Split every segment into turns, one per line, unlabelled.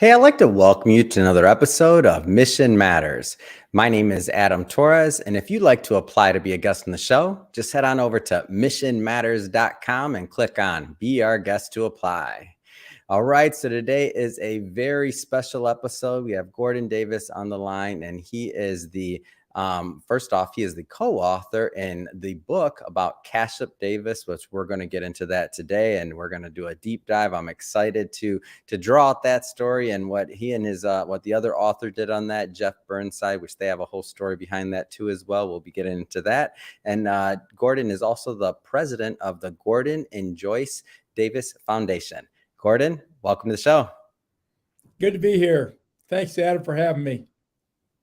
Hey, I'd like to welcome you to another episode of Mission Matters. My name is Adam Torres, and if you'd like to apply to be a guest on the show, just head on over to missionmatters.com and click on Be Our Guest to Apply. All right, so today is a very special episode. We have Gordon Davis on the line, and he is first off, he is the co-author in the book about Cashup Davis, which we're going to get into that today, and we're going to do a deep dive. I'm excited to draw out that story and what he and what the other author did on that, Jeff Burnside, which they have a whole story behind that too as well. We'll be getting into that. And Gordon is also the president of the Gordon and Joyce Davis Foundation. Gordon, welcome to the show.
Good to be here. Thanks, Adam, for having me.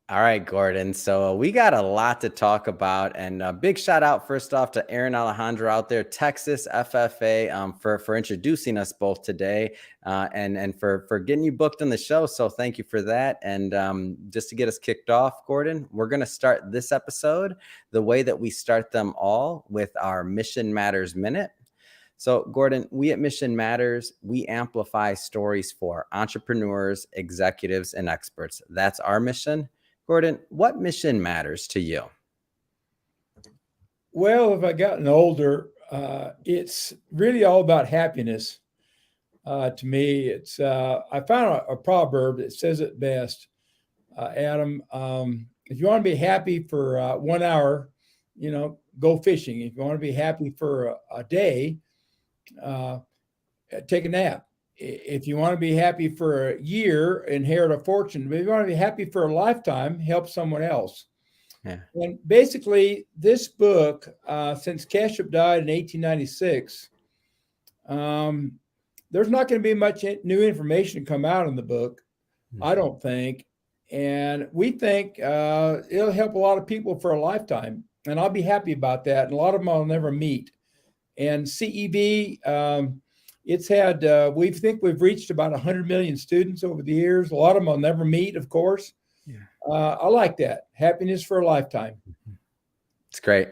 All right, Gordon. So we got a lot to talk about, and a big shout out first off to Aaron Alejandro out there, Texas FFA, for introducing us both today, and for getting you booked on the show. So thank you for that. And just to get us kicked off, Gordon, we're going to start this episode the way that we start them all, with our Mission Matters Minute. So, Gordon, we at Mission Matters, we amplify stories for entrepreneurs, executives, and experts. That's our mission. Gordon, what mission matters to you?
Well, if I've gotten older, it's really all about happiness. To me, it's I found a proverb that says it best. Adam, if you want to be happy for 1 hour, go fishing. If you want to be happy for a day, take a nap. If you want to be happy for a year, inherit a fortune. But if you want to be happy for a lifetime, help someone else. Yeah. And basically, this book, since Cashup died in 1896, there's not going to be much new information come out in the book, I don't think. And we think it'll help a lot of people for a lifetime. And I'll be happy about that. And a lot of them I'll never meet. And CEV, it's had, we think we've reached about 100 million students over the years. A lot of them I'll never meet, of course. Yeah. I like that. Happiness for a lifetime.
It's great.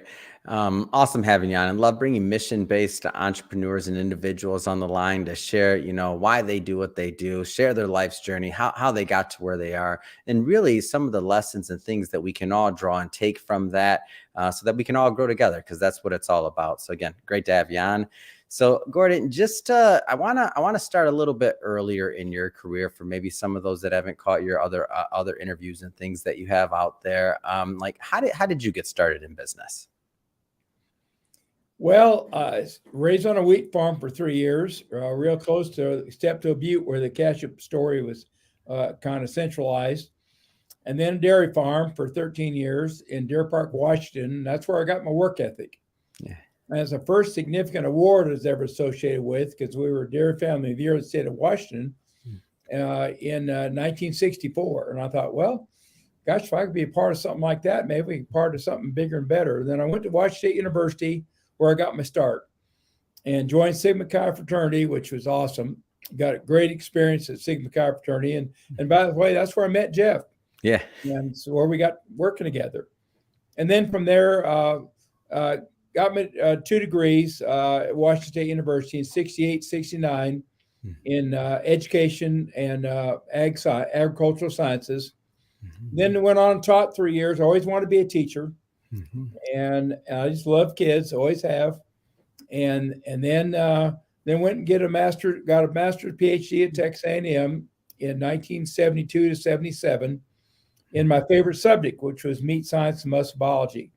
Awesome having you on, and love bringing mission-based entrepreneurs and individuals on the line to share, why they do what they do, share their life's journey, how they got to where they are, and really some of the lessons and things that we can all draw and take from that, so that we can all grow together, because that's what it's all about. So again, great to have you on. So Gordon, just I want to start a little bit earlier in your career for maybe some of those that haven't caught your other interviews and things that you have out there. Like how did you get started in business?
Well, raised on a wheat farm for 3 years, real close to Steptoe Butte, where the Cashup story was kind of centralized. And then a dairy farm for 13 years in Deer Park, Washington. That's where I got my work ethic. Yeah. As the first significant award I was ever associated with, because we were Dairy Family of the Year in the state of Washington in 1964. And I thought, well, gosh, if I could be a part of something like that, maybe we could be part of something bigger and better. Then I went to Washington State University, where I got my start, and joined Sigma Chi fraternity, which was awesome. Got a great experience at Sigma Chi fraternity. And by the way, that's where I met Jeff.
Yeah.
And so where we got working together. And then from there, got my 2 degrees at Washington State University in 68, 69 in education and agricultural sciences. Then went on and taught 3 years. I always wanted to be a teacher. And I just love kids, always have. And then went and got a master's PhD at Texas A&M in 1972 to 77 in my favorite subject, which was meat science and muscle biology.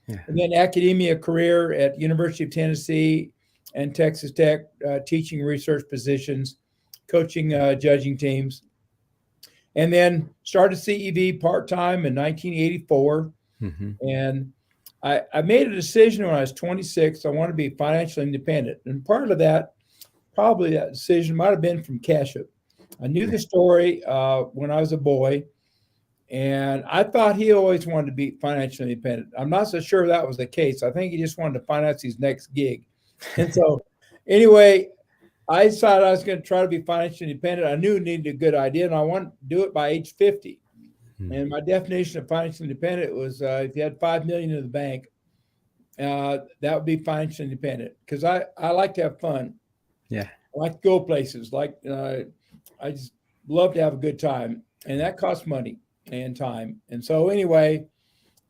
Yeah. And then academia career at University of Tennessee and Texas Tech, teaching research positions, coaching judging teams. And then started CEV part-time in 1984. And I made a decision when I was 26. I want to be financially independent. And part of that, probably that decision might have been from Cashup. I knew the story when I was a boy, and I thought he always wanted to be financially independent. I'm not so sure that was the case. I think he just wanted to finance his next gig. And so anyway, I decided I was going to try to be financially independent. I knew I needed a good idea, and I wanted to do it by age 50. And my definition of financially independent was if you had $5 million in the bank, that would be financially independent, because I like to have fun.
Yeah.
I like to go places. I just love to have a good time, and that costs money and time. And so anyway,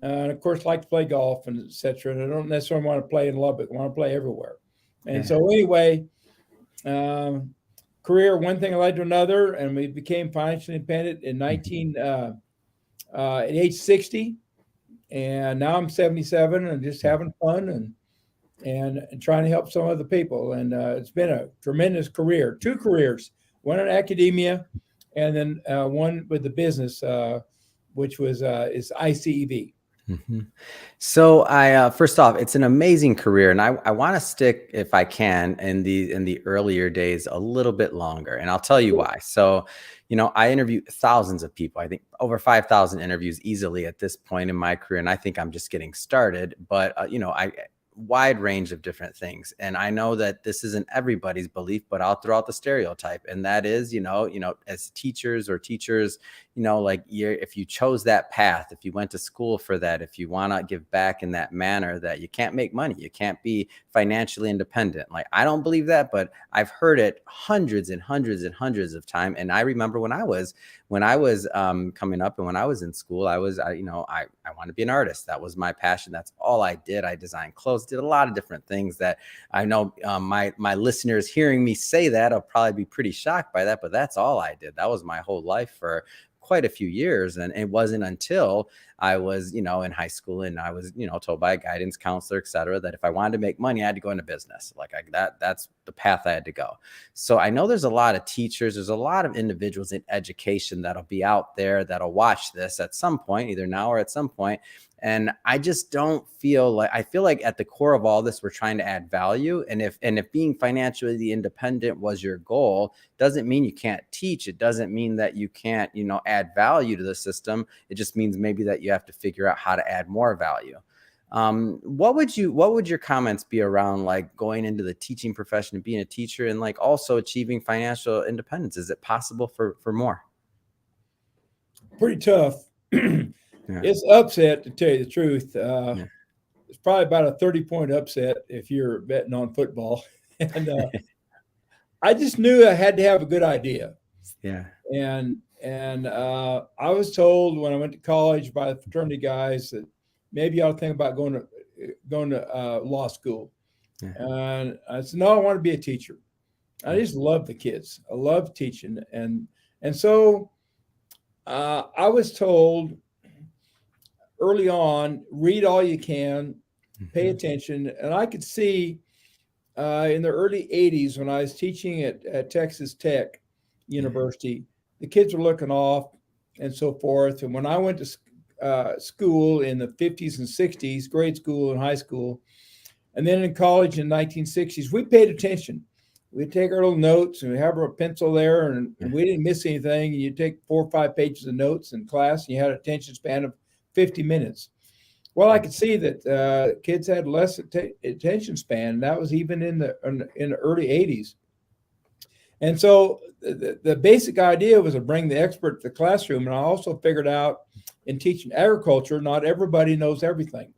and of course, like to play golf and etc. And I don't necessarily want to play in Lubbock. I want to play everywhere. And
Yeah.
so anyway, career, one thing led to another, and we became financially independent in at age 60. And now I'm 77 and just having fun and trying to help some other people. And it's been a tremendous career, 2 careers, one in academia and then one with the business, which was is ICEV.
Mm-hmm. So I first off, it's an amazing career, and I want to stick, if I can, in the earlier days a little bit longer, and I'll tell you why. So, I interview thousands of people. I think over 5,000 interviews easily at this point in my career, and I think I'm just getting started. But I wide range of different things, and I know that this isn't everybody's belief, but I'll throw out the stereotype, and that is, as teachers, if you chose that path, if you went to school for that, if you want to give back in that manner, that you can't make money, you can't be financially independent. Like, I don't believe that, but I've heard it hundreds and hundreds and hundreds of times. And I remember when I was coming up and when I was in school, I want to be an artist. That was my passion. That's all I did. I designed clothes, did a lot of different things that I know my listeners hearing me say that will probably be pretty shocked by that, but that's all I did. That was my whole life for quite a few years. And it wasn't until I was, in high school and I was, told by a guidance counselor, et cetera, that if I wanted to make money, I had to go into business. That's the path I had to go. So I know there's a lot of teachers, there's a lot of individuals in education that'll be out there that'll watch this at some point, either now or at some point. And I just don't I feel like at the core of all this, we're trying to add value. And if being financially independent was your goal, doesn't mean you can't teach. It doesn't mean that you can't, add value to the system. It just means maybe that you have to figure out how to add more value. What would your comments be around like going into the teaching profession and being a teacher and like also achieving financial independence? Is it possible for more?
Pretty tough.
Yeah.
It's upset, to tell you the truth. It's probably about a 30-point upset if you're betting on football. And I just knew I had to have a good idea.
Yeah.
And I was told when I went to college by the fraternity guys that maybe I ought to think about going to law school.
Yeah.
And I said, no, I want to be a teacher. I just love the kids. I love teaching. And so I was told early on, read all you can, pay attention. And I could see in the early 80s when I was teaching at Texas Tech University, the kids were looking off and so forth. And when I went to school in the 50s and 60s, grade school and high school, and then in college in the 1960s, we paid attention. We'd take our little notes and we have our pencil there, and we didn't miss anything. And you take 4 or 5 pages of notes in class, and you had an attention span of 50 minutes. Well, I could see that kids had less attention span. And that was even in the early 80s. And so the basic idea was to bring the expert to the classroom. And I also figured out in teaching agriculture, not everybody knows everything.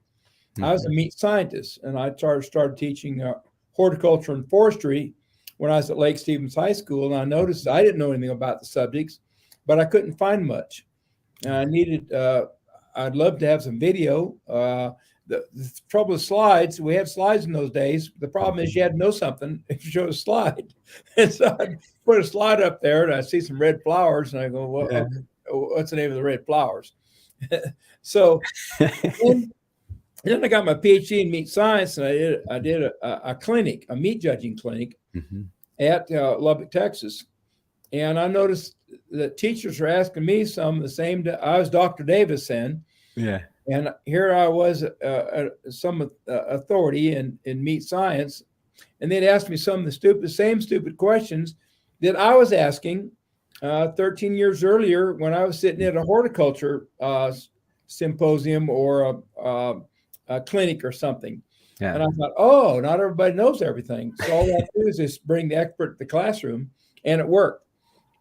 I was a meat scientist, and I started teaching horticulture and forestry when I was at Lake Stevens High School. And I noticed I didn't know anything about the subjects, but I couldn't find much. And I needed, I'd love to have some video. The trouble with slides, we had slides in those days. The problem is you had to know something if you showed a slide. And so I'd put a slide up there, and I see some red flowers, and I go, well, okay, what's the name of the red flowers? So then I got my PhD in meat science, and I did a clinic, a meat judging clinic at Lubbock, Texas. And I noticed that teachers were asking me some of the same. I was Dr. Davis then. Yeah. And here I was, some authority in meat science. And they'd ask me some of the same stupid questions that I was asking 13 years earlier when I was sitting at a horticulture symposium or a clinic or something. Yeah. And I thought, oh, not everybody knows everything. So all I have to do is just bring the expert to the classroom, and it worked.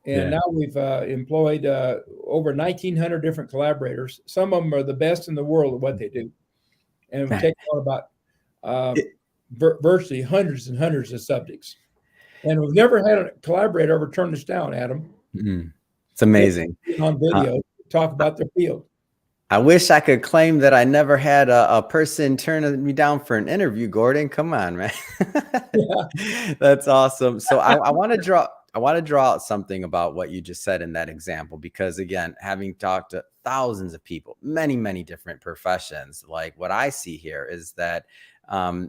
And now we've employed over 1,900 different collaborators. Some of them are the best in the world at what they do. And we've taken on about virtually hundreds and hundreds of subjects. And we've never had a collaborator ever turn us down, Adam.
It's amazing.
On video, talk about their field.
I wish I could claim that I never had a person turn me down for an interview, Gordon. Come on, man.
Yeah.
That's awesome. So I want to draw out something about what you just said in that example, because again, having talked to thousands of people, many different professions, like what I see here is that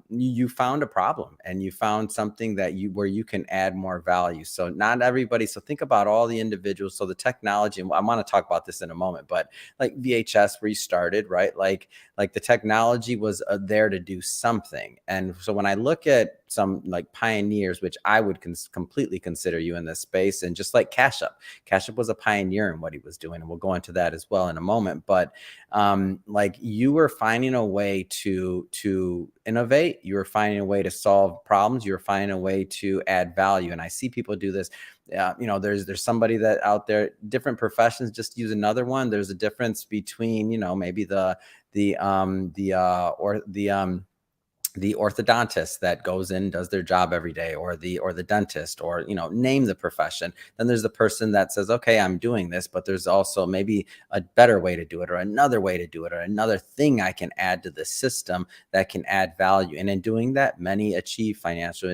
you found a problem and you found something that where you can add more value. So not everybody. So think about all the individuals. So the technology, and I want to talk about this in a moment, but like VHS where you started, right? Like the technology was there to do something. And so when I look at some like pioneers, which I would completely consider you in this space, and just like Cashup was a pioneer in what he was doing, and we'll go into that as well in a moment. But like you were finding a way to innovate, you were finding a way to solve problems, you were finding a way to add value. And I see people do this. There's somebody that out there, different professions, just use another one. There's a difference between, maybe the orthodontist that goes in, does their job every day, or the dentist, or name the profession. Then there's the person that says, okay, I'm doing this, but there's also maybe a better way to do it, or another way to do it, or another thing I can add to the system that can add value. And in doing that, many achieve financial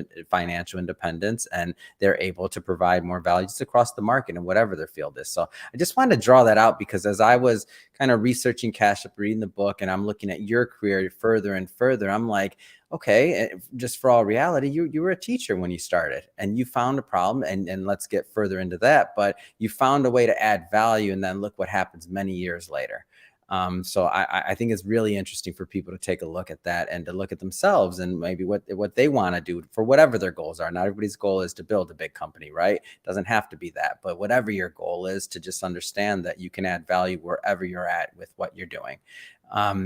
independence, and they're able to provide more values across the market in whatever their field is. So I just wanted to draw that out, because as I was kind of researching Cashup, reading the book, and I'm looking at your career further and further, I'm like, okay, just for all reality, you were a teacher when you started, and you found a problem, and let's get further into that, but you found a way to add value, and then look what happens many years later. So I think it's really interesting for people to take a look at that, and to look at themselves and maybe what they want to do for whatever their goals are. Not everybody's goal is to build a big company, right? It doesn't have to be that, but whatever your goal is, to just understand that you can add value wherever you're at with what you're doing.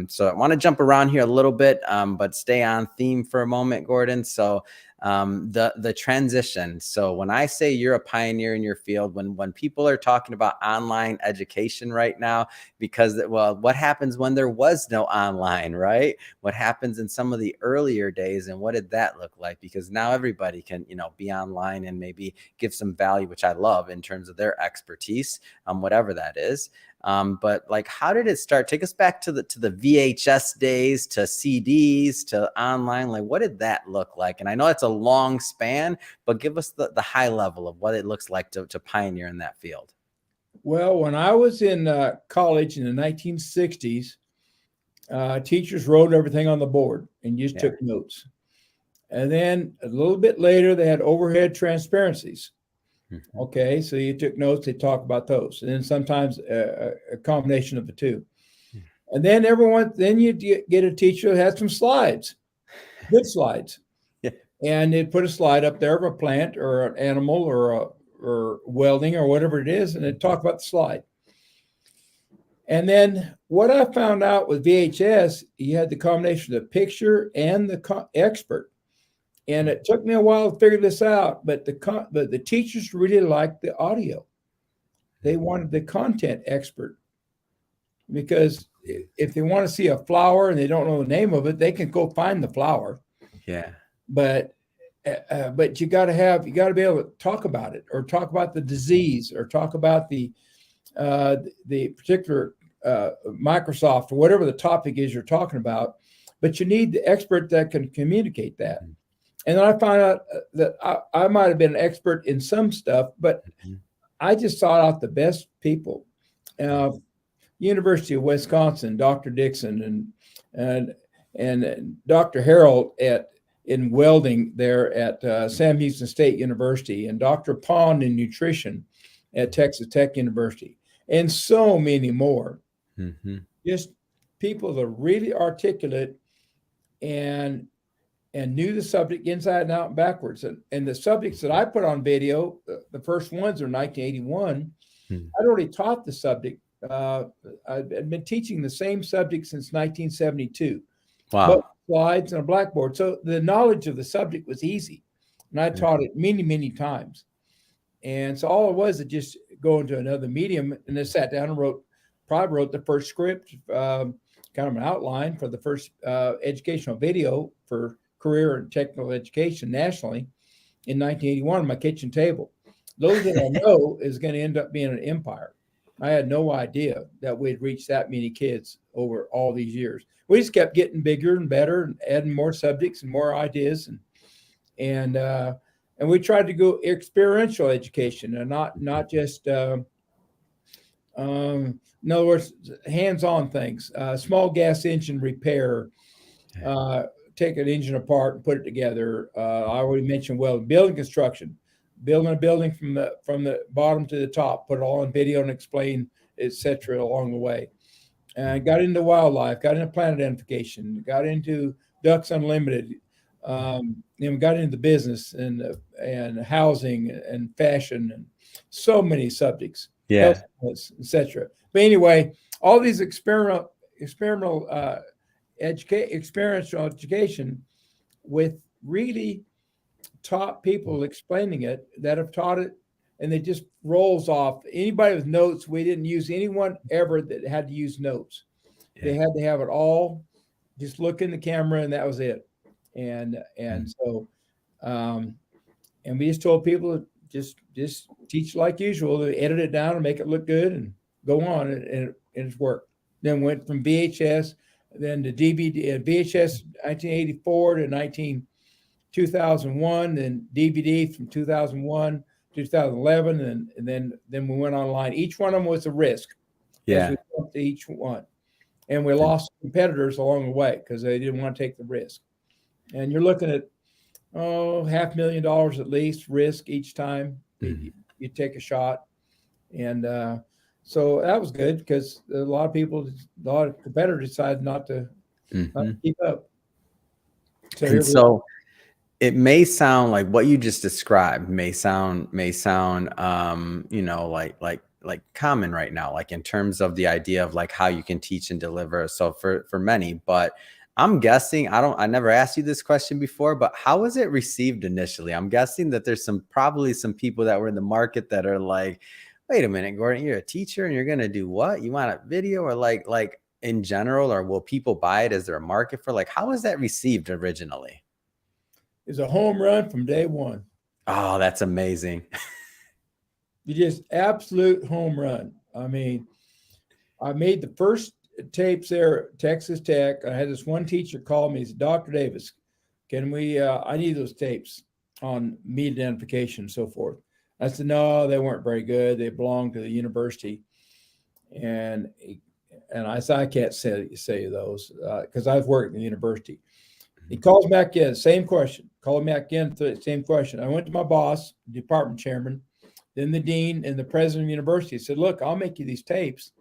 So I want to jump around here a little bit, but stay on theme for a moment, Gordon. So the transition. So when I say you're a pioneer in your field, when people are talking about online education right now, because, well, what happens when there was no online, right? What happens in some of the earlier days, and what did that look like? Because now everybody can, be online and maybe give some value, which I love, in terms of their expertise, whatever that is. But like, how did it start? Take us back to the VHS days, to CDs, to online. Like, what did that look like? And I know it's a long span, but give us the high level of what it looks like to pioneer in that field.
Well, when I was in college in the 1960s, teachers wrote everything on the board and just took notes. And then a little bit later, they had overhead transparencies. Mm-hmm. Okay, so you took notes, they talk about those, and then sometimes a combination of the two. Mm-hmm. And then you get a teacher who had some slides, good slides. Yeah. And they'd put a slide up there of a plant or an animal or welding or whatever it is, and they'd talk about the slide. And then what I found out with VHS, you had the combination of the picture and the expert. And it took me a while to figure this out, but the teachers really liked the audio. They wanted the content expert, because if they want to see a flower and they don't know the name of it, they can go find the flower. Yeah. But you got to be able to talk about it, or talk about the disease, or talk about the particular Microsoft, or whatever the topic is you're talking about. But you need the expert that can communicate that. And then I found out that I might have been an expert in some stuff, but I just sought out the best people. University of Wisconsin, Dr. Dixon and Dr. Harold in welding there at Sam Houston State University, and Dr. Pond in nutrition at Texas Tech University, and so many more. Mm-hmm. Just people that are really articulate and knew the subject inside and out and backwards. And the subjects that I put on video, the first ones are 1981. I'd already taught the subject. I'd been teaching the same subject since 1972. Wow. But slides and a blackboard. So the knowledge of the subject was easy. And I taught it many times. And so all it was just go into another medium, and then sat down and wrote the first script, kind of an outline for the first educational video for career and technical education nationally in 1981 on my kitchen table. little did I know is going to end up being an empire. I had no idea that we'd reach that many kids over all these years. We just kept getting bigger and better and adding more subjects and more ideas, and we tried to go experiential education and not just in other words, hands-on things, small gas engine repair, take an engine apart and put it together. I already mentioned, well, building construction, building a building from the bottom to the top, put it all on video and explain, etc. along the way. And got into wildlife, got into plant identification, got into Ducks Unlimited, got into business and housing and fashion and so many subjects,
Yeah.
etc. But anyway, all these experiential education with really top people explaining it that have taught it, and it just rolls off. Anybody with notes, we didn't use anyone ever that had to use notes.
Yeah.
They had to have it all, just look in the camera, and that was it. And so and we just told people to just teach like usual, to edit it down and make it look good and go on, and it's worked. Then went from VHS, then to DVD, VHS 1984 to 2001, then DVD from 2001 to 2011, and then we went online. Each one of them was a risk.
Yeah.
We went to each one, and we lost competitors along the way because they didn't want to take the risk. And you're looking at $500,000 at least risk each time you take a shot, and so that was good because a lot of competitors decided not to keep up.
So it may sound like what you just described may sound like common right now, like in terms of the idea of like how you can teach and deliver. So for many, but I'm guessing, I never asked you this question before, but how was it received initially? I'm guessing that there's probably some people that were in the market that are like, wait a minute, Gordon, you're a teacher and you're going to do what? You want a video, or like in general, or will people buy it? Is there a market for, like, how was that received originally?
It's a home run from day one.
Oh, that's amazing.
You just absolute home run. I mean, I made the first tapes there at Texas Tech. I had this one teacher call me. He said, Dr. Davis, can we, I need those tapes on meat identification and so forth. I said, no, they weren't very good. They belonged to the university. And I said, I can't say those because I've worked in the university. He calls back in, same question. Called me back in, same question. I went to my boss, department chairman, then the dean and the president of the university. He said, look, I'll make you these tapes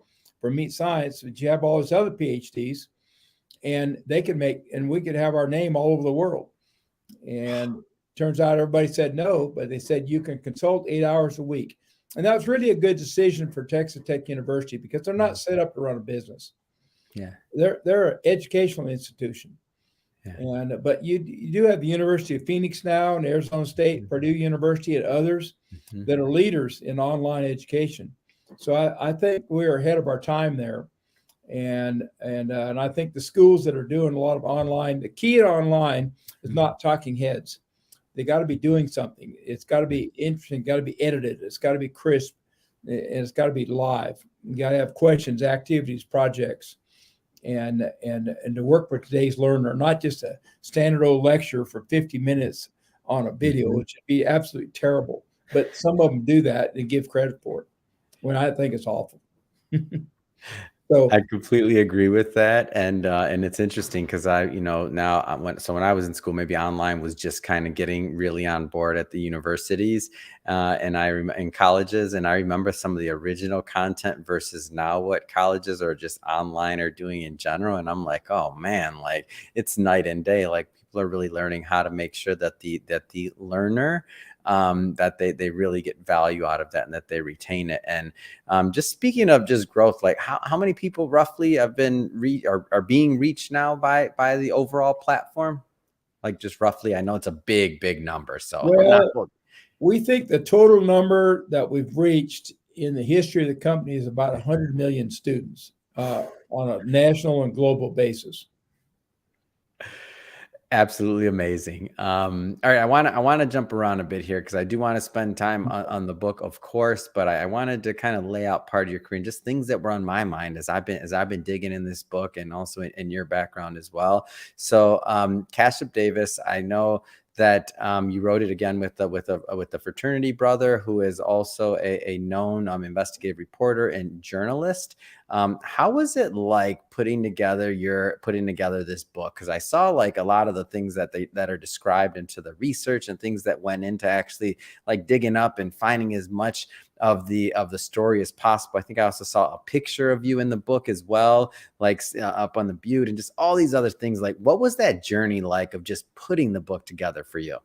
for meat science, but you have all these other PhDs, and they could and we could have our name all over the world. And turns out everybody said no, but they said you can consult 8 hours a week. And that was really a good decision for Texas Tech University because they're not set up to run a business.
Yeah.
They're an educational institution. Yeah. But you do have the University of Phoenix now, and Arizona State, Purdue University, and others that are leaders in online education. So I think we're ahead of our time there, and I think the schools that are doing a lot of online, the key to online is not talking heads. They got to be doing something. It's got to be interesting. Got to be edited. It's got to be crisp, and it's got to be live. You got to have questions, activities, projects, and to work for today's learner, not just a standard old lecture for 50 minutes on a video, which would be absolutely terrible. But some of them do that and give credit for it, when I think it's awful. So
I completely agree with that, and it's interesting because when I was in school, maybe online was just kind of getting really on board at the universities, and in colleges, and I remember some of the original content versus now what colleges are just online are doing in general, and I'm like, oh man, like it's night and day. Like people are really learning how to make sure that the learner, that they really get value out of that and that they retain it. And just speaking of just growth, like how many people roughly have been are being reached now by the overall platform? Like just roughly, I know it's a big number. So
we think the total number that we've reached in the history of the company is about 100 million students on a national and global basis.
Absolutely amazing. All right, I want to jump around a bit here because I do want to spend time on the book, of course, but I wanted to kind of lay out part of your career and just things that were on my mind as I've been digging in this book and also in your background as well. So, Cashup Davis, I know that you wrote it again with a fraternity brother who is also a known investigative reporter and journalist. How was it like putting together this book? Because I saw like a lot of the things that are described into the research and things that went into actually like digging up and finding as much of the story as possible. I think I also saw a picture of you in the book as well, like up on the butte and just all these other things. Like, what was that journey like of just putting the book together for you?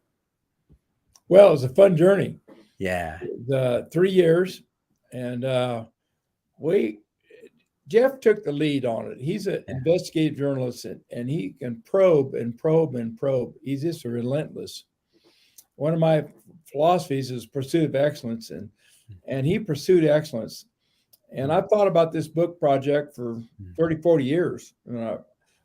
Well, it was a fun journey.
Yeah.
The 3 years, and we Jeff took the lead on it. He's an
Yeah.
investigative journalist, and he can probe and probe and probe. He's just relentless. One of my philosophies is pursuit of excellence, and he pursued excellence. And I've thought about this book project for 30, 40 years.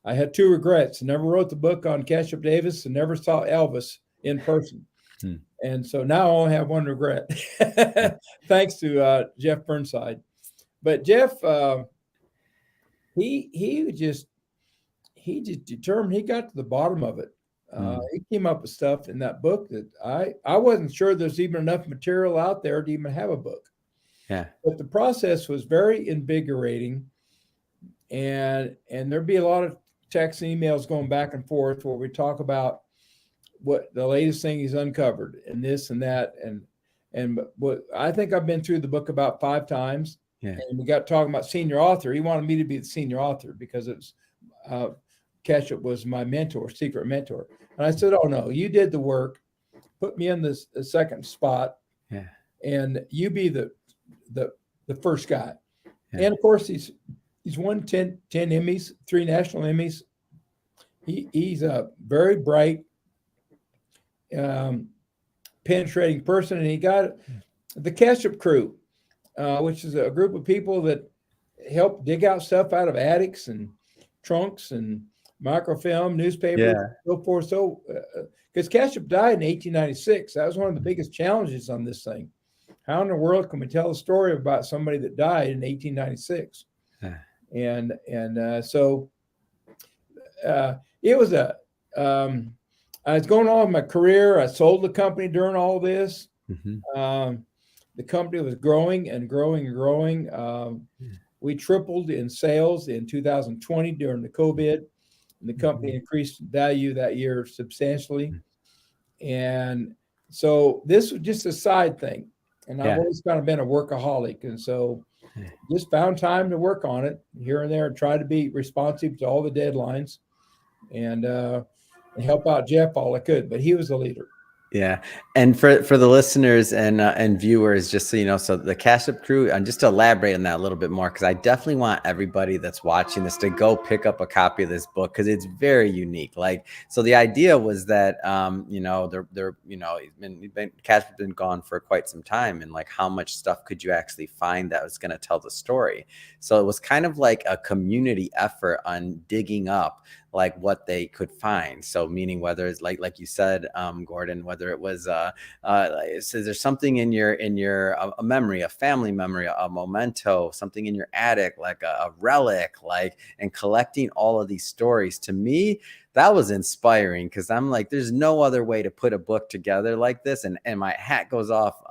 I had two regrets. I never wrote the book on Cashup Davis and never saw Elvis in person. And so now I only have one regret, thanks to Jeff Burnside. But Jeff, he just determined. He got to the bottom of it. He came up with stuff in that book that I wasn't sure there's even enough material out there to even have a book.
Yeah.
But the process was very invigorating, and there'd be a lot of texts and emails going back and forth where we talk about what the latest thing he's uncovered and this and that, and what I think I've been through the book about 5 times.
Yeah.
And we got talking about senior author. He wanted me to be the senior author because it's Cashup was my mentor, secret mentor. And I said, "Oh no, you did the work. Put me in the second spot,
Yeah.
and you be the first guy."
Yeah.
And of course, he's won 10 Emmys, 3 national Emmys. He's a very bright, penetrating person, and he got the Cashup crew, which is a group of people that help dig out stuff out of attics and trunks and microfilm, newspapers, and so forth. So, because Cashup died in 1896, that was one of the biggest challenges on this thing. How in the world can we tell a story about somebody that died in 1896? So it was I was going on in my career. I sold the company during all this. The company was growing and growing and growing. We tripled in sales in 2020 during the COVID, and the company increased value that year substantially. And so this was just a side thing. And I've always kind of been a workaholic. And so just found time to work on it here and there and try to be responsive to all the deadlines and help out Jeff all I could. But he was the leader.
Yeah. And for the listeners and viewers, just so you know, so the Cashup crew, and just to elaborate on that a little bit more, because I definitely want everybody that's watching this to go pick up a copy of this book because it's very unique. Like, so the idea was that Cashup's been gone for quite some time, and like how much stuff could you actually find that was going to tell the story? So it was kind of like a community effort on digging up like what they could find. So meaning whether it's like you said, Gordon, whether it was so there's something in your a memory, a family memory, a memento, something in your attic, like a relic, like, and collecting all of these stories. To me, that was inspiring because I'm like, there's no other way to put a book together like this. And my hat goes off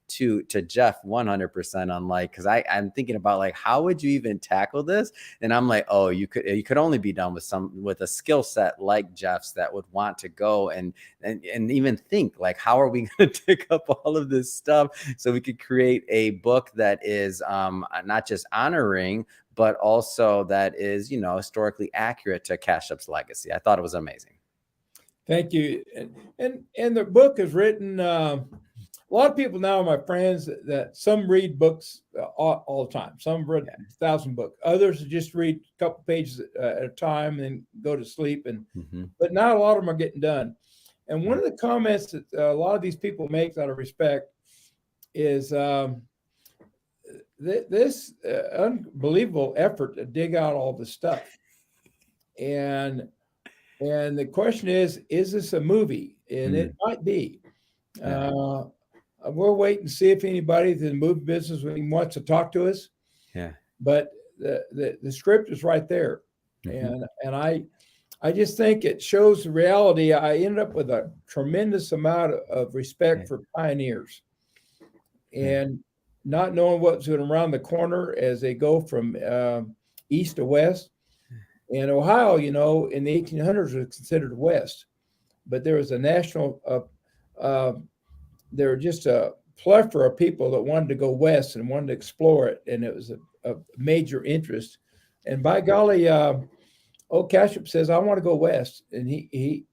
to Jeff 100% on like, because I'm thinking about like, how would you even tackle this? And I'm like, oh, you could only be done with a skill set like Jeff's that would want to go and even think like, how are we going to dig up all of this stuff so we could create a book that is not just honoring, but also that is, historically accurate to Cashup's legacy. I thought it was amazing.
Thank you. And the book is written. A lot of people now are my friends that some read books all the time. Some read 1,000 books. Others just read a couple pages at a time and then go to sleep. But not a lot of them are getting done. And one of the comments that a lot of these people make out of respect is this unbelievable effort to dig out all this stuff. And And the question is this a movie? And it
Mm,
might be.
yeah,
Uh, we'll wait and see if anybody in the movie business wants to talk to us.
yeah.
But the script is right there,
Hmm.
and I just think it shows the reality. I ended up with a tremendous amount of respect
Yeah,
for pioneers,
yeah,
and not knowing what's going around the corner as they go from east to west. And Ohio, in the 1800s was considered west, but there was a national, there were just a plethora of people that wanted to go west and wanted to explore it, and it was a major interest. And by golly, old Cashup says, "I want to go west," and he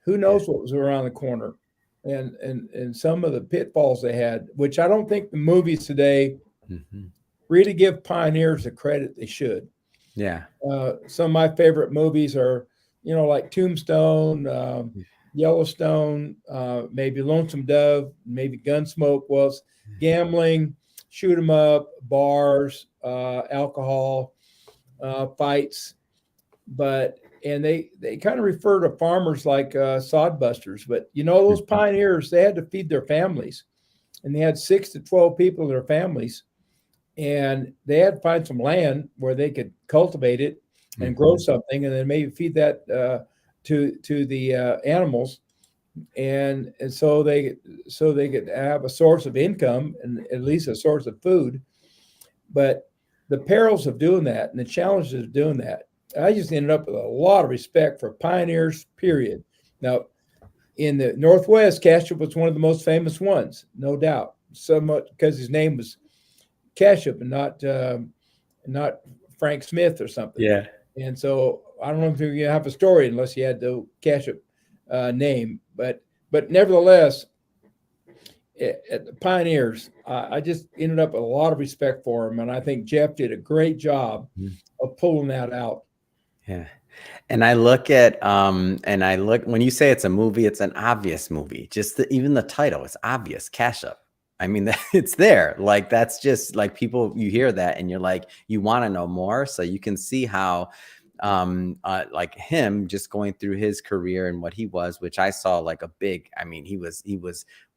who
yeah.
knows what was around the corner, and some of the pitfalls they had, which I don't think the movies today
Hmm.
really give pioneers the credit they should.
Yeah.
Some of my favorite movies are, like Tombstone, Yellowstone, maybe Lonesome Dove, maybe Gunsmoke. Well, it's gambling, shoot 'em up, bars, alcohol, fights, but and they kind of refer to farmers like sodbusters. But those
Mhm.
pioneers, they had to feed their families, and they had 6 to 12 people in their families, and they had to find some land where they could cultivate it and grow
Mhm.
something, and then maybe feed that to the animals, and so they could have a source of income and at least a source of food. But the perils of doing that and the challenges of doing that, I just ended up with a lot of respect for pioneers. Period. Now, in the Northwest, Cashup was one of the most famous ones, no doubt. So much because his name was Cashup and not Frank Smith or something.
Yeah.
And so I don't know if you're gonna have a story unless you had the Cashup name, but nevertheless, at the Pioneers, I just ended up with a lot of respect for him, and I think Jeff did a great job
Mhm.
of pulling that out.
Yeah. And I look when you say it's a movie, it's an obvious movie. Just even the title, it's obvious. Cash Up. I mean, it's there. Like that's just like people. You hear that, and you're like, you want to know more. So you can see how, like him just going through his career and what he was, which I saw like a big. I mean, he was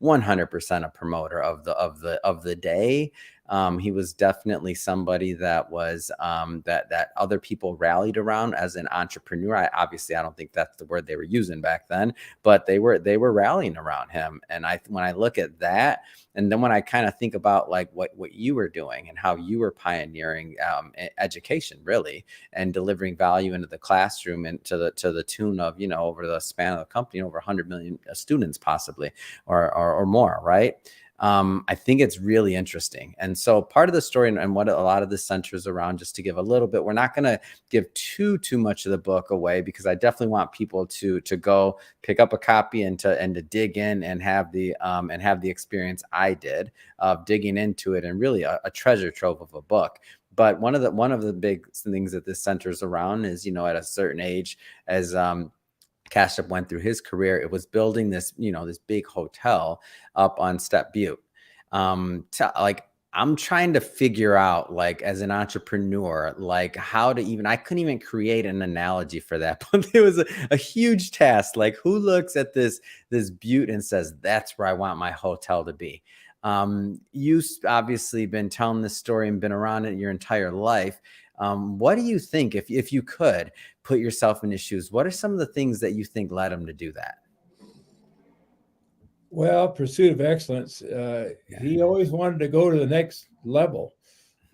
100% a promoter of the day. He was definitely somebody that was that other people rallied around as an entrepreneur. Obviously I don't think that's the word they were using back then, but they were rallying around him. And when I look at that, and then when I kind of think about like what you were doing and how you were pioneering education really and delivering value into the classroom and to the tune of over the span of the company over 100 million students possibly or more, right? I think it's really interesting. And so part of the story and what a lot of this centers around, just to give a little bit, we're not going to give too much of the book away because I definitely want people to go pick up a copy and to dig in and have the experience I did of digging into it, and really a treasure trove of a book. But one of the big things that this centers around is, at a certain age, as Cashup went through his career, it was building this big hotel up on Step Butte. Like I'm trying to figure out, like as an entrepreneur, like how to even, I couldn't even create an analogy for that, but it was a huge task. Like who looks at this Butte and says, that's where I want my hotel to be? You obviously been telling this story and been around it your entire life. What do you think, if you could put yourself in his shoes, what are some of the things that you think led him to do that?
Well, pursuit of excellence.
Yeah.
He always wanted to go to the next level.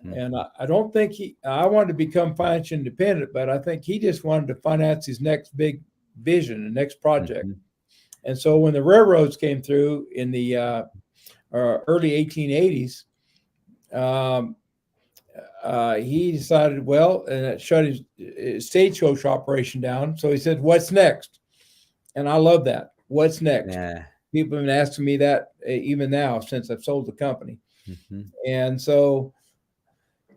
Mhm.
And I don't think I wanted to become financially independent, but I think he just wanted to finance his next big vision, the next project.
Mhm.
And so when the railroads came through in the early 1880s, um, he decided, well, and it shut his stagecoach operation down. So he said, what's next? And I love that. What's next?
Yeah.
People have been asking me that even now since I've sold the company.
Mhm.
And so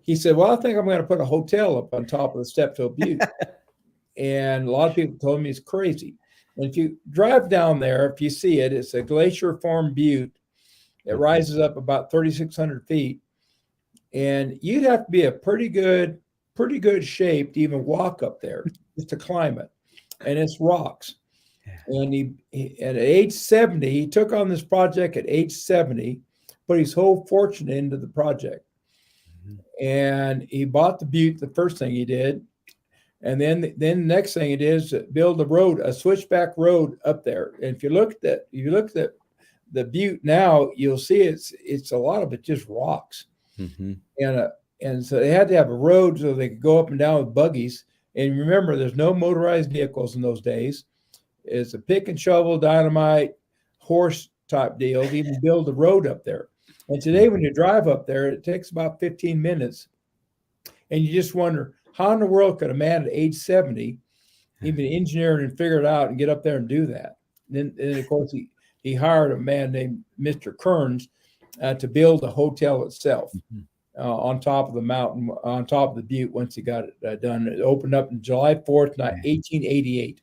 he said, well, I think I'm going to put a hotel up on top of the Steptoe Butte. And a lot of people told me it's crazy. And if you drive down there, if you see it, it's a glacier formed butte. It
Mhm.
rises up about 3,600 feet. And you'd have to be a pretty good shape to even walk up there, just to climb it. and it's rocks.
Yeah.
And he at age 70, he took on this project at age 70, put his whole fortune into the project.
Mhm.
And he bought the butte, the first thing he did. And then the next thing it is build a road, a switchback road up there. And if you look at that, if you look at the butte now, you'll see it's a lot of it just rocks.
Mhm.
And so they had to have a road so they could go up and down with buggies. And remember, there's no motorized vehicles in those days. It's a pick and shovel, dynamite, horse type deal to even build the road up there. And today, when you drive up there, it takes about 15 minutes. And you just wonder, how in the world could a man at age 70 even engineer and figure it out and get up there and do that? And of course, he hired a man named Mr. Kearns to build the hotel itself on top of the mountain, on top of the butte once he got it done. It opened up on July 4th, 1888.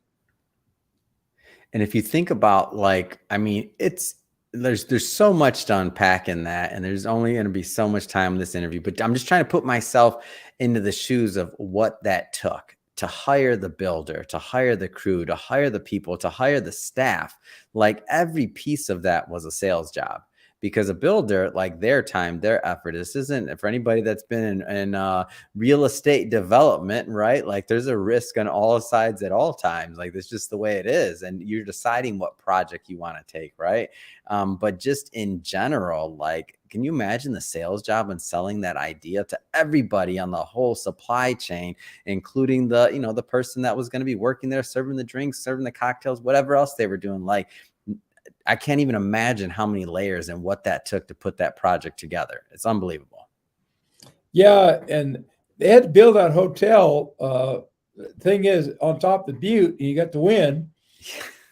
And if you think about, like, I mean, there's so much to unpack in that, and there's only going to be so much time in this interview, but I'm just trying to put myself into the shoes of what that took to hire the builder, to hire the crew, to hire the people, to hire the staff. Like, every piece of that was a sales job. Because a builder, like, their time, their effort, this isn't for anybody that's been in real estate development, right? Like, there's a risk on all sides at all times. Like, that's just the way it is. And you're deciding what project you want to take, right? But just in general, like, can you imagine the sales job and selling that idea to everybody on the whole supply chain, including the person that was going to be working there, serving the drinks, serving the cocktails, whatever else they were doing? Like, I can't even imagine how many layers and what that took to put that project together. It's unbelievable.
Yeah, and they had to build that hotel. The thing is, on top of the butte, you got the wind,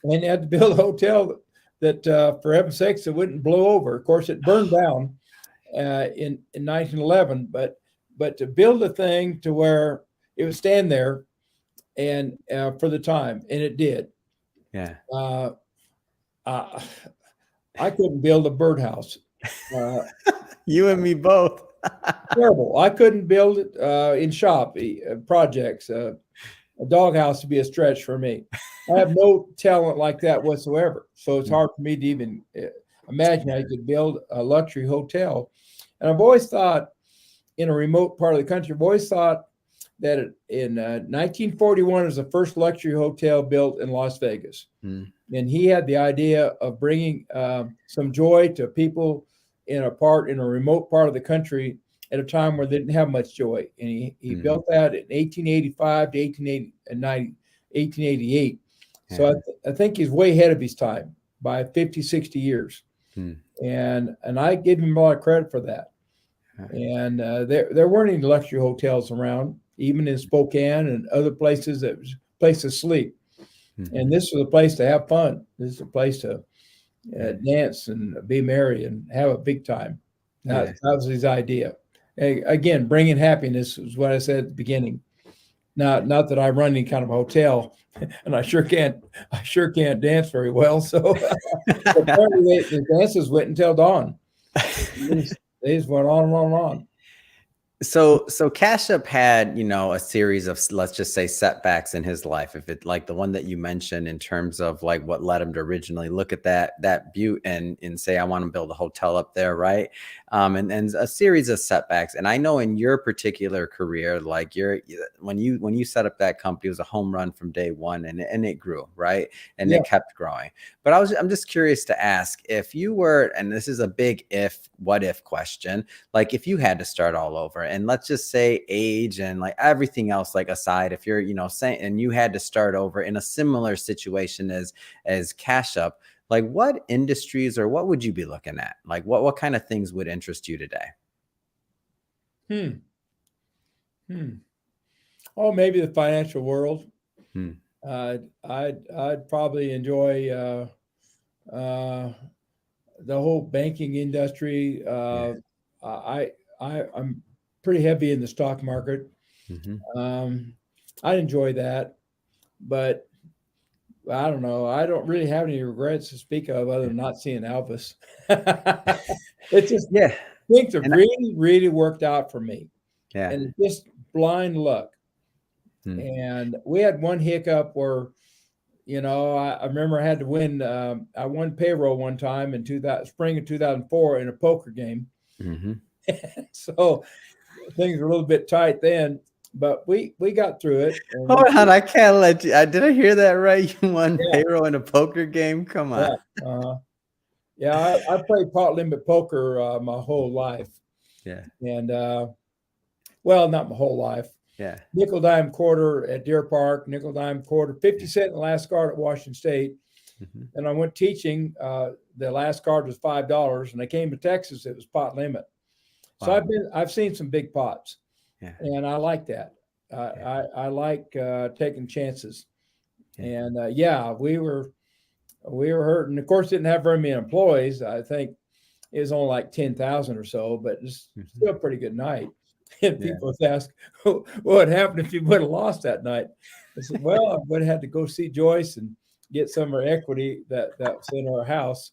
and they had to build a hotel that, for heaven's sakes, it wouldn't blow over. Of course, it burned down in 1911, but to build a thing to where it would stand there and for the time, and it did.
Yeah.
I couldn't build a birdhouse.
You and me both.
Terrible. I couldn't build it in shop projects. A doghouse would be a stretch for me. I have no talent like that whatsoever. So it's hard for me to even imagine I could build a luxury hotel. And I've always thought, in a remote part of the country, I've always thought that in 1941 was the first luxury hotel built in Las Vegas. And he had the idea of bringing some joy to people in a remote part of the country at a time where they didn't have much joy. And he built that in 1885 to 1888. Yeah. So I think he's way ahead of his time by 50, 60 years. And I give him a lot of credit for that. And there weren't any luxury hotels around, even in Spokane and other places. That was a place to sleep. And this was a place to have fun. This is a place to dance and be merry and have a big time. That was his idea. Again, bringing happiness was what I said at the beginning. Not that I run any kind of hotel, and I sure can't dance very well. So apparently the dances went until dawn. They just went on and on and on.
So Cashup had, a series of, let's just say, setbacks in his life. If it, like the one that you mentioned, in terms of like what led him to originally look at that butte and say, I want to build a hotel up there, right? And a series of setbacks. And I know in your particular career, like when you set up that company, it was a home run from day one, and it grew, right? And it kept growing. But I'm just curious to ask, if you were, and this is a big what if question, like if you had to start all over, and let's just say age and like everything else like aside, if you're saying, and you had to start over in a similar situation as Cashup, like what industries or what would you be looking at? Like what kind of things would interest you today?
Oh, maybe the financial world. I'd probably enjoy the whole banking industry. I'm pretty heavy in the stock market. I enjoy that, but I don't know. I don't really have any regrets to speak of other than not seeing Elvis. It's just things have really, really worked out for me. And it's just blind luck. And we had one hiccup where I remember I had to win. I won payroll one time in spring of 2004 in a poker game.
Mm-hmm.
So things were a little bit tight then, but we got through it. And
Hold on, I can't let you. Did I hear that right? You won
yeah,
payroll in a poker game? Come on.
yeah. I played pot limit poker my whole life,
Yeah.
and well, not my whole life.
Yeah.
Nickel dime quarter at Deer Park, nickel dime quarter, 50 cent in the last card at Washington State.
Mm-hmm.
And I went teaching. The last card was $5, and I came to Texas. It was pot limit. So
Wow.
I've seen some big pots,
Yeah.
and I like that.
Yeah.
I like taking chances,
Yeah.
and we were hurting. Of course, didn't have very many employees. I think it was only like 10,000 or so, but it's still a pretty good night. And people would ask, what would happen if you would have lost that night? I said, well, I would have had to go see Joyce and get some of her equity that was in our house.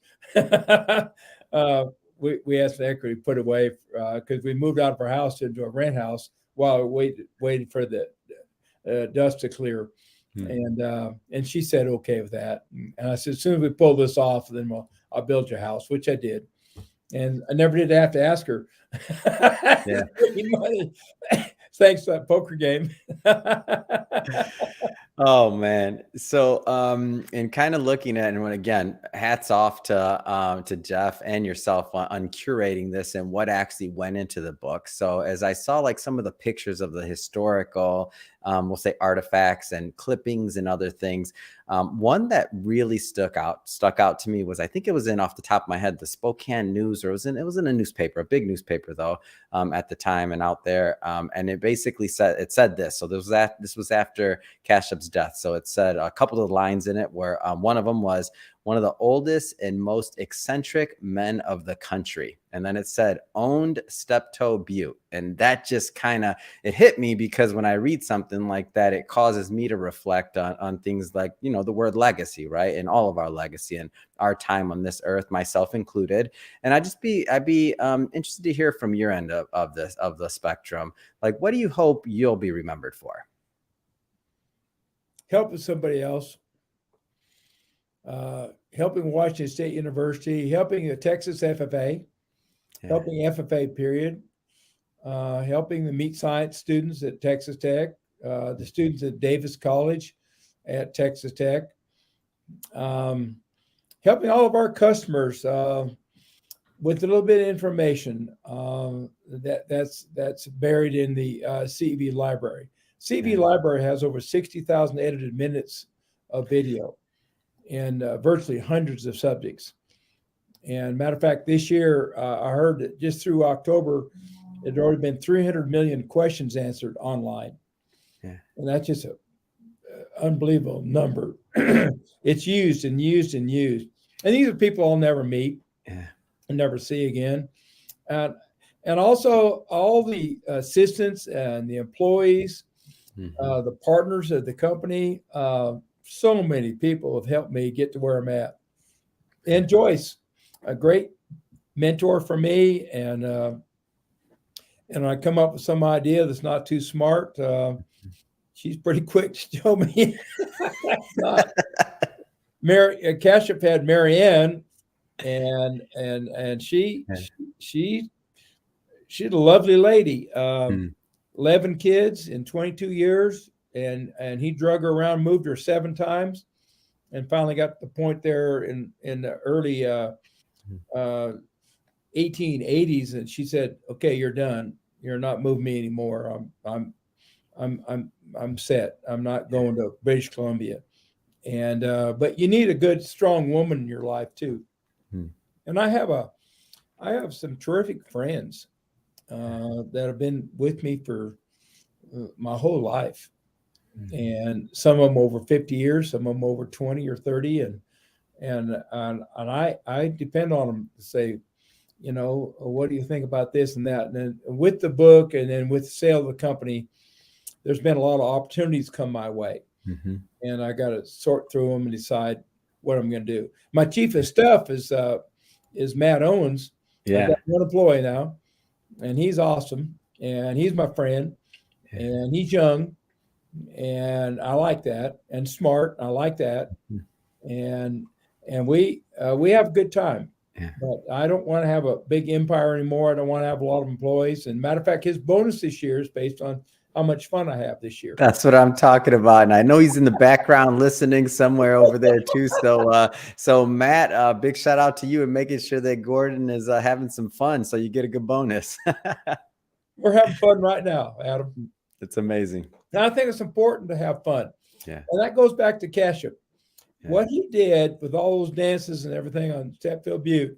We had some equity put away because we moved out of our house into a rent house while we waited for the dust to clear. And she said okay with that. And I said, as soon as we pull this off, then I'll build your house, which I did. And I never did have to ask her.
Yeah.
Money. Thanks to that poker game.
Oh man. So and kind of looking at, and when again, hats off to Jeff and yourself on curating this and what actually went into the book. So as I saw like some of the pictures of the historical we'll say artifacts and clippings and other things. One that really stuck out to me was, I think it was in, off the top of my head, the Spokane News, or it was in a newspaper, a big newspaper though, at the time and out there. And it basically said this. So this was after Cashup's death. So it said a couple of lines in it where one of them was, one of the oldest and most eccentric men of the country. And then it said, owned Steptoe Butte. And that just kind of, it hit me, because when I read something like that, it causes me to reflect on things like, the word legacy, right? And all of our legacy and our time on this earth, myself included. And I'd be interested to hear from your end of the spectrum. Like, what do you hope you'll be remembered for?
Helping somebody else. Helping Washington State University, helping the Texas FFA, helping FFA period, helping the meat science students at Texas Tech, the students at Davis College at Texas Tech, helping all of our customers with a little bit of information that's buried in the CEV library. CEV library has over 60,000 edited minutes of video and virtually hundreds of subjects. And matter of fact, this year, I heard that just through October, it had already been 300 million questions answered online. Yeah. And that's just an unbelievable number. It's used and used and used. And these are people I'll never meet and never see again. And also all the assistants and the employees, the partners of the company, so many people have helped me get to where I'm at. And Joyce, a great mentor for me. And I come up with some idea that's not too smart. She's pretty quick to show me. Cashup had Marianne, and she's a lovely lady. 11 kids in 22 years. And he drug her around, moved her 7 times, and finally got to the point there in the early 1880s. And she said, "Okay, you're done. You're not moving me anymore. I'm set. I'm not going to British Columbia." And but you need a good, strong woman in your life too. And I have some terrific friends that have been with me for my whole life. And some of them over 50 years, some of them over 20 or 30. And I depend on them to say, what do you think about this and that? And then with the book and then with the sale of the company, there's been a lot of opportunities come my way. And I got to sort through them and decide what I'm going to do. My chief of staff is Matt Owens. Yeah. I've got one employee now, and he's awesome. And he's my friend, and he's young. and I like that, and smart. I like that,
Mhm.
and we have a good time.
Yeah.
But I don't want to have a big empire anymore. I don't want to have a lot of employees. And matter of fact, his bonus this year is based on how much fun I have this year.
That's what I'm talking about. And I know he's in the background listening somewhere over there too. So Matt, big shout out to you and making sure that Gordon is having some fun. So you get a good bonus.
We're having fun right now, Adam.
It's amazing.
And I think it's important to have fun.
Yeah.
And that goes back to Cashup.
Yeah.
What he did with all those dances and everything on Stepfield Butte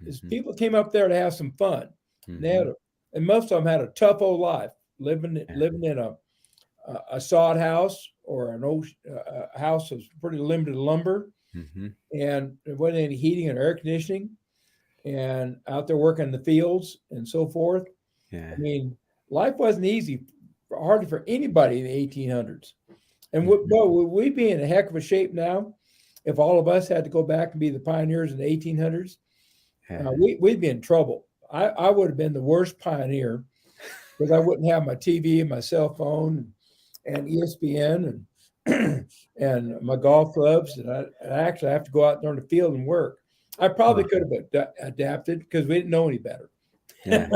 is
Mhm.
people came up there to have some fun. They had
Mhm.
and most of them had a tough old life, living in a sod house or an old house of pretty limited lumber,
Mhm.
and there wasn't any heating and air conditioning, and out there working in the fields and so forth.
Yeah.
I mean, life wasn't easy, hardly for anybody in the 1800s. And
Mhm.
would we be in a heck of a shape now if all of us had to go back and be the pioneers in the 1800s?
Yeah.
We'd be in trouble. I would have been the worst pioneer because I wouldn't have my TV and my cell phone and ESPN and and my golf clubs, and I actually have to go out there in the field and work. I probably
Oh,
could have adapted because we didn't know any better.
yeah.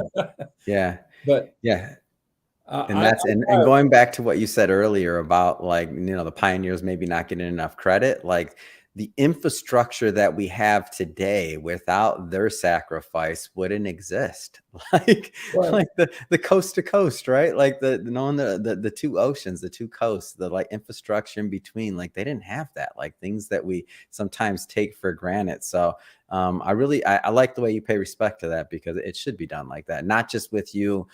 Yeah.
But
Yeah. And
I
that's and going back to what you said earlier about, like, the pioneers maybe not getting enough credit, like the infrastructure that we have today without their sacrifice wouldn't exist. Like
right,
like the coast to coast, right? Like the knowing the two oceans, the two coasts, the like infrastructure in between, like they didn't have that, like things that we sometimes take for granted. So I like the way you pay respect to that, because it should be done like that, not just with you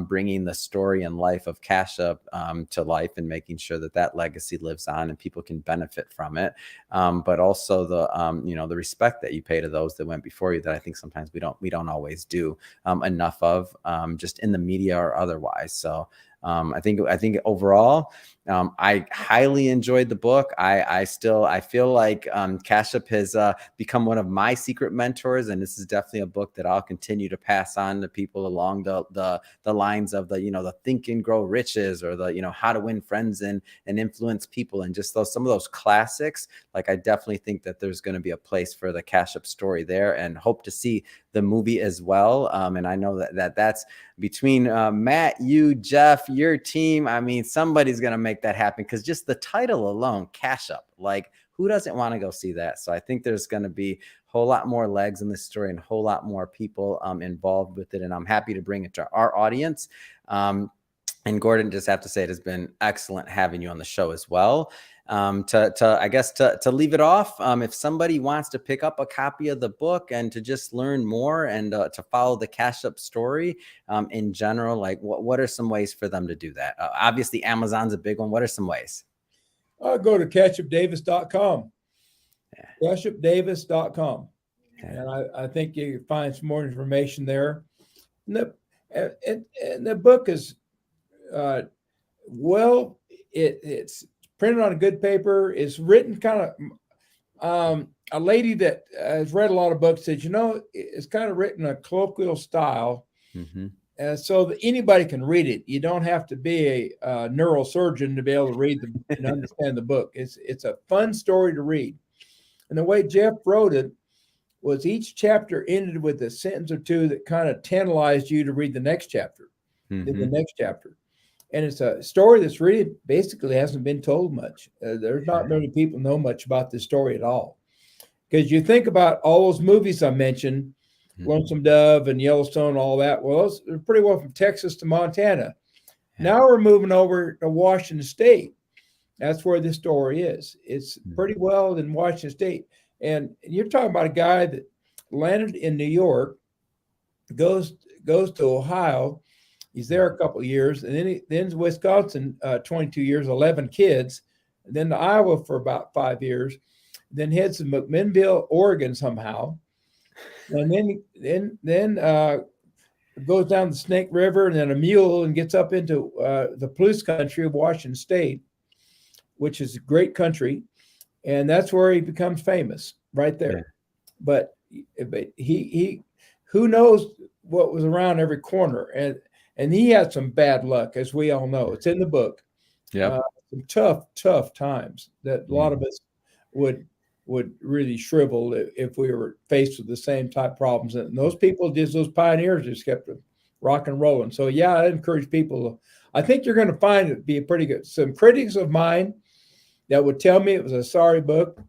bringing the story and life of Cashup to life and making sure that that legacy lives on and people can benefit from it, but also the respect that you pay to those that went before you, that I think sometimes we don't always do enough of, just in the media or otherwise. So I think overall, I highly enjoyed the book. I feel like Cashup has become one of my secret mentors, and this is definitely a book that I'll continue to pass on to people along the lines of the Think and Grow Riches, or the How to Win Friends and Influence People, and just some of those classics. Like I definitely think that there's going to be a place for the Cashup story there, and hope to see the movie as well. And I know that's between Matt, you, Jeff, your team. I mean, somebody's going to make that happen, because just the title alone, Cashup, like who doesn't want to go see that? So I think there's going to be a whole lot more legs in this story and a whole lot more people involved with it. And I'm happy to bring it to our audience. And Gordon, just have to say, it has been excellent having you on the show as well. To leave it off, if somebody wants to pick up a copy of the book and to just learn more and to follow the Cashup story in general, like what are some ways for them to do that? Obviously, Amazon's a big one. What are some ways?
go to cashupdavis.com,
Yeah.
cashupdavis.com.
Yeah.
And I think you can find some more information there. And the book is, well, it's printed on a good paper. It's written kind of, a lady that has read a lot of books said, it's kind of written in a colloquial style.
Mm-hmm.
So that anybody can read it. You don't have to be a neurosurgeon to be able to read and understand the book. It's a fun story to read. And the way Jeff wrote it was each chapter ended with a sentence or two that kind of tantalized you to read the next chapter,
Mm-hmm.
the next chapter. And it's a story that's really basically hasn't been told much. There's not many people know much about this story at all. Because you think about all those movies I mentioned,
Mm-hmm.
Lonesome Dove and Yellowstone, all that. Well, those are pretty well from Texas to Montana.
Yeah.
Now we're moving over to Washington State. That's where this story is. It's pretty well in Washington State. And you're talking about a guy that landed in New York, goes to Ohio. He's there a couple of years, and then to Wisconsin, 22 years, 11 kids, and then to Iowa for about 5 years, then heads to McMinnville, Oregon somehow, and then goes down the Snake River and then a mule and gets up into the Palouse country of Washington State, which is a great country, and that's where he becomes famous right there. Yeah. But he who knows what was around every corner, and he had some bad luck, as we all know. It's in the book.
Yeah.
Some tough times that a lot of us would really shrivel if we were faced with the same type problems. And those people, just those pioneers, just kept rock and rolling. So yeah, I encourage people. I think you're going to find it be a pretty good. Some critics of mine that would tell me it was a sorry book.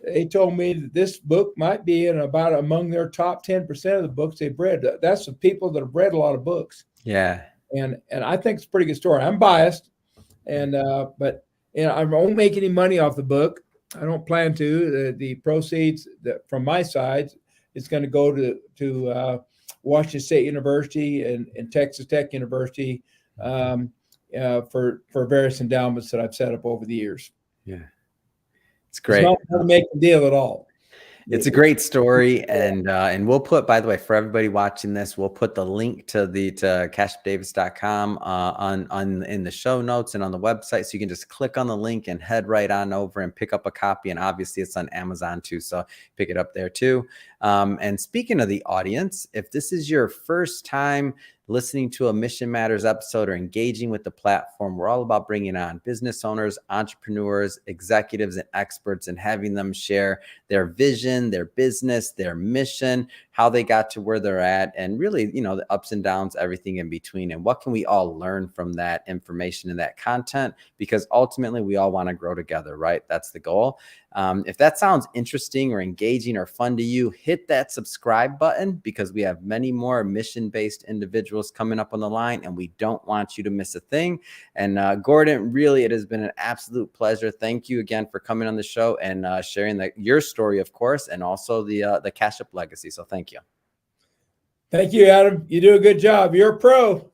They told me that this book might be in about among their top 10% of the books they've read. That's the people that have read a lot of books.
Yeah.
And I think it's a pretty good story. I'm biased, and but I won't make any money off the book. I don't plan to. The proceeds from my side is going to go to Washington State University and Texas Tech University for various endowments that I've set up over the years.
Yeah. It's great.
It's not a making deal at all.
It's a great story, and we'll put, by the way, for everybody watching this, we'll put the link to cashupdavis.com on in the show notes and on the website, so you can just click on the link and head right on over and pick up a copy. And obviously, it's on Amazon too, so pick it up there too. And speaking of the audience, if this is your first time listening to a Mission Matters episode or engaging with the platform, we're all about bringing on business owners, entrepreneurs, executives, and experts, and having them share their vision, their business, their mission, how they got to where they're at, and really, the ups and downs, everything in between. And what can we all learn from that information and that content? Because ultimately, we all want to grow together, right? That's the goal. If that sounds interesting or engaging or fun to you, hit that subscribe button, because we have many more mission-based individuals coming up on the line, and we don't want you to miss a thing. And Gordon, really, it has been an absolute pleasure. Thank you again for coming on the show and sharing your story, of course, and also the Cashup legacy. So thank you.
Thank you, Adam. You do a good job. You're a pro.